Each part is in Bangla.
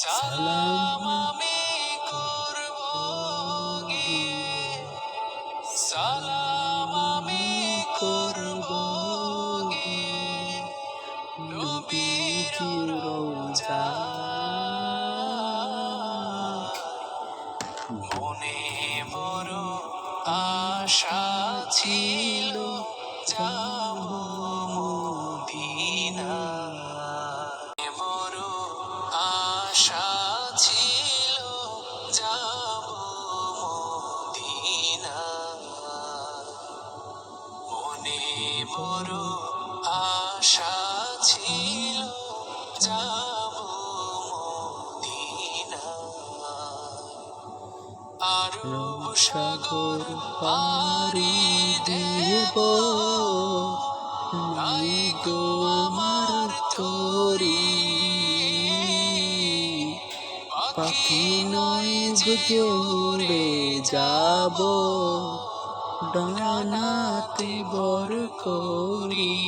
সালাম আমি করব গিয়ে, সালাম আমি করব গিয়ে নবীজির রওজায়। মনে বড় আশা ছিল যাব মদিনায়, বড় আশা ছিল যাব মদিনায়। মনে বড় আশা ছিল যাব মদিনায়। আরব সাগর পাড়ি দেব, নাই গো আমার তরি। পাখি নয় যে উড়ে যাব, ডানাতে বর করি।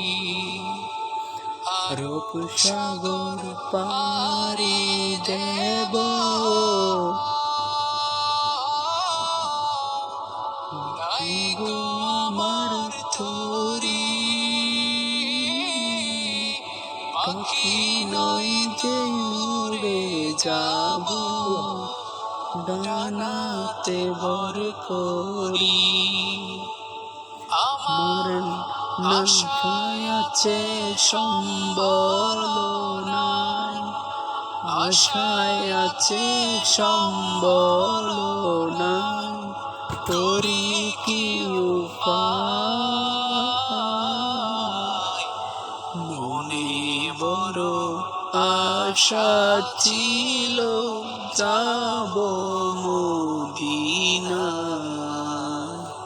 আরব সাগর পাড়ি দেব, নাই গো আমার তরি। পাখি নয় যে উড়ে যাব, ডানাতে বর করি। আমার আশায় আছে সম্বল নাই, আশায় আছে সম্বল নাই, করি কি উপায়। মনে বড় আশা ছিল যাব মদিনায়।